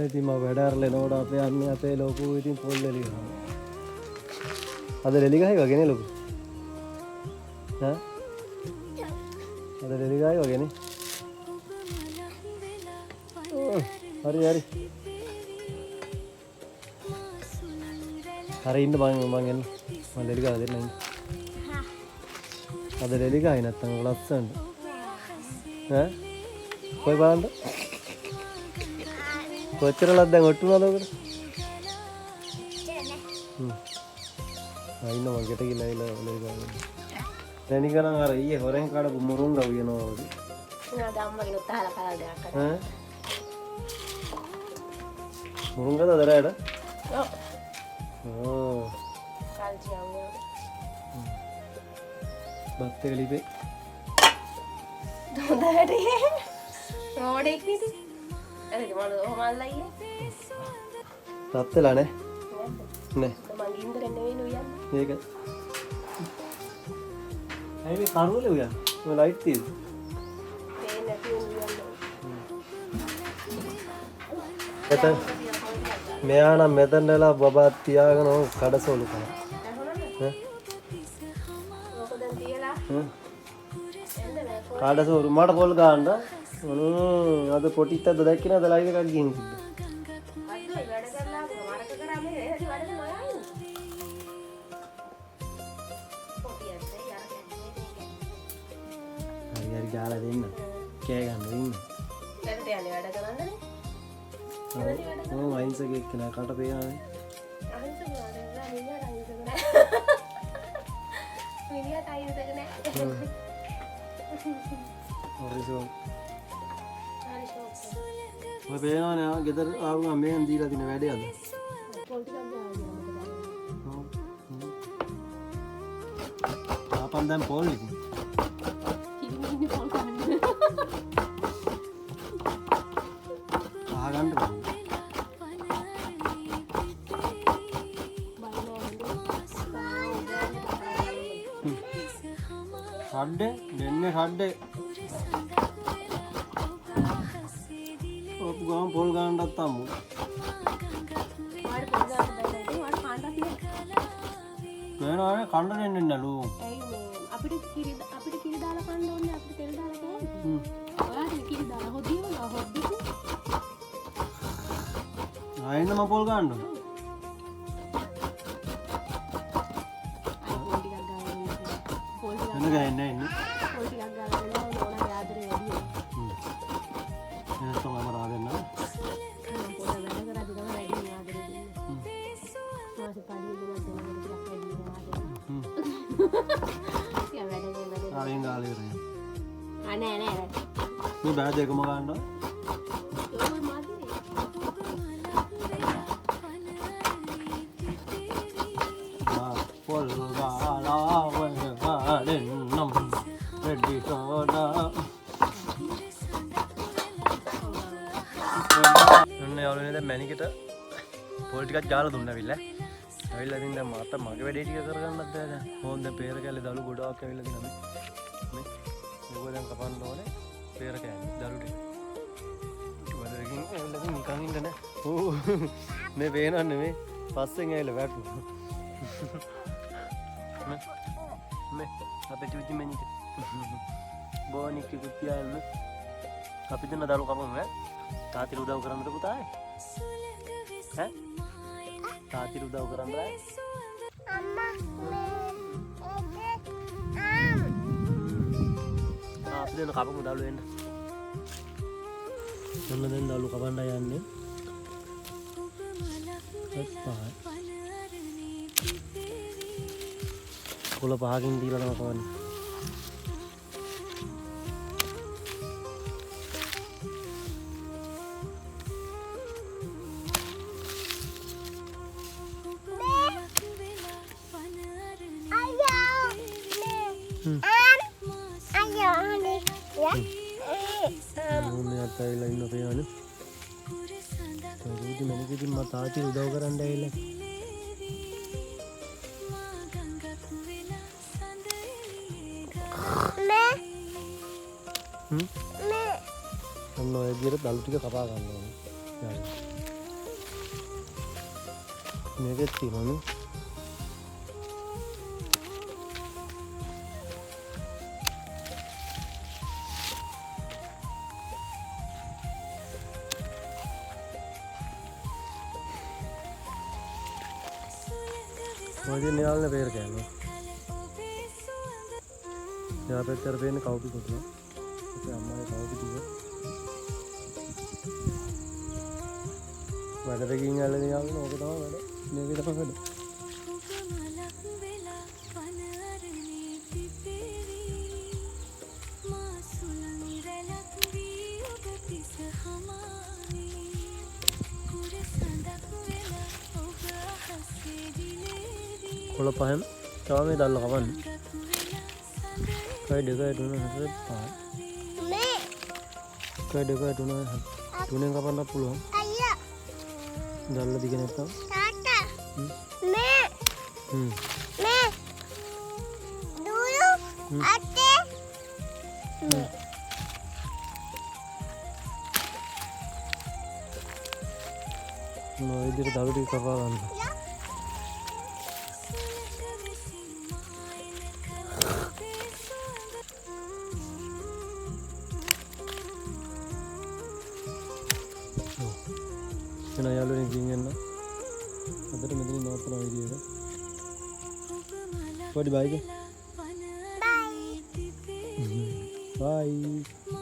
ඉතින් මම වැඩ අරලා එනකොට අපේ අන්නේ අපේ ලොකු ඉතින් පොල් එලි ගහනවා. අද එලි ගහයි වගේනේ ලොකු. ඈ? අද එලි ගහයි වගේනේ. හරි හරි. හරි ඉන්න මං එන්න. මම එලි ගහලා දෙන්න ඉන්න. අද එලි ගහයි නැත්තම් ලස්සනට. ඈ? කොයි බලන්න? කොච්චරලක් දැන් ඔට්ටුනද ඔකට? ඉන්න මං ගෙට ගිහලා එලි ගහන්න. දැන් නිකන් අර ඊයේ හොරෙන් කඩපු මුරුංගා උයනවා වගේ. නේද අම්මගෙන උත්හාලා කරලා දෙයක් කරා. ඈ? මුරුංගාද දරයට? ඔව්. ඕ. කල්චියන්නේ. බත් එක ලිපේ. හොඳට. රෝඩෙක් නේද? එතකොට මොනවද ඔහමල්ලා ඉන්නේ? රත් වෙලා නේ? නේ. මම ගින්දර නෙවෙයි උයන්නේ. මේක. ඇයි මේ කරුවලේ උයන්නේ? මේ ලයිට් තියෙද? පේන්නේ නැති උයන්නේ. එතන මෙයා නම් මෙතන වෙලා බබා තියාගෙන කඩසෝලු කරා. ඈ? මොකද දැන් තියලා? කඩසෝලු මට පොල් ගන්න. අද පොටිත්තද දැක්කේ නේද ලයිව් එකක් ගිහින් තිබ්බ. අද වැඩ කරලා වරක කරා මේ වැඩ කරනවා. හරි ගාලා දෙන්න. කෑ ගන්න දෙන්න. වැඩට යන්නේ වැඩ කරන්නනේ. ඔව් අයින්සගේ එක්කලා කට පේනවානේ. අහිංසක නෑ මිනිහට අහිංසක නෑ. මිනිහට අහිංසක නෑ. හරිසෝ. හරි ෂෝක්. ඔය පේනවනේ ආ ගෙදර ආවම මේන් දීලා දින වැඩේ අද. පොල් ටිකක් දාලා ඔව්. ආපන් දැන් පොල් ඉතින්. කිරිමිනි පොල් කන්න. අහගන්න බෑ. ෂඩ්ඩේ දෙන්නේ ෂඩ්ඩේ. ඔප් ගාම් පොල් ගන්නවත් අම්මු. වාඩි පොල් ගන්න බෑ නේද? වාඩි කාණ්ඩක් නේ. නේනවනේ කන්න දෙන්නේ නැලු. ඇයි මේ අපිට කිරි දාලා කන්න ඕනේ අපිට තෙල් දාලා කෑවේ. ඔයාට කිරි දාලා හොදියම හොද්දිකු. ආයෙත් මම පොල් ගන්න ඕන. අයි පොල් ටිකක් ගාලා ඉන්න. පොල් ටිකක් එන්න ගන්නේ ඉන්නේ. පොල් ටිකක් ගාලා ඉන්න ඕනගේ ආදරේ වැඩි. එනසම මම රා දෙන්න. මම පොල් වැඩ කරද්දි තමයි වැඩි ආදරේ දෙන්නේ. මාසෙ පාඩිය දෙනවා දෙනවා ටිකක් වැඩි ආදරේ. යා වැඩ කරනවා. ආයෙත් ගාලා ඉවරයි. නෑ නෑ. මේ බෑ දෙකම ගන්නවා. ඔය මාදි. පොල් ගාලා වඩෙන්නම් රෙඩි සෝඩා. ඔන්න යාළුවනේ දැන් මැනිකට පොල් ටිකක් ගාලා දුන්නා ඇවිල්ලා. ඇවිල්ලා ඉතින් දැන් මට මගේ වැඩේ ටික කරගන්නත් බෑ දැන්. මොන් දැන් පෙර කැලේ දළු ගොඩාක් ඇවිල්ලා තියෙනවා මේ. මේක දැන් කපන්න ඕනේ. පෙර කැලේ දළු ටික. වලකින් ඇවිල්ලා ඉතින් නිකන් ඉන්න නෑ. ඕ මේ පේනව නෙමෙයි. පස්සෙන් ඇවිල්ලා වැටුණා. මේ අපේ චුචි මැනික. බොනික් කුත්තියල්ම. අපි දෙන්න දළු කපමු ඈ. තාතිර උදව් කරන්නද පුතා ඈ? තාතිර උදව් කරන්නද ඈ? අම්මා අපි දෙන්න කපමු දළු එන්න. මොන දැන් දළු කපන්න යන්නේ? එපා. කොළ පහකින් දීලා තමයි කවන්නේ. මේ අතයිලා ඉන්න පේනවනේ. ඒකෙදි මැනිකෙදි මම තාත්ති උදව් කරන්න ඇවිල්ලා. ඔන්න ඔය විදිහට දළු ටික කපා ගන්න ඕනේ. මේකෙත් තියෙනවනේ. මගේ න්යාලනේ පෙර කෑනවා. යා පෙත්තර පේන්නේ කවුපි කොටුව. අපේ අම්මාගේ කවුපි ටික. වැඩකින් ඇල්ලගෙන යන්නේ ඕක තමයි වැඩ. මේක තමයි වැඩ. කොළ පහෙන් තව මේ දැල්ල කවන්න. කයි දෙකයි තුන හතර පහ. කයි දෙකයි තුන තුනෙන් කපන්න පුළුවන්. දැල්ල දිග නැත්තම්. මේ විදිහට දළු ටික කපා ගන්න. එන යාළුවනේ ගින් එන්න. අදට මෙතනින් නවත්තන වීඩියෝ එක. පොඩි බයි. බයි.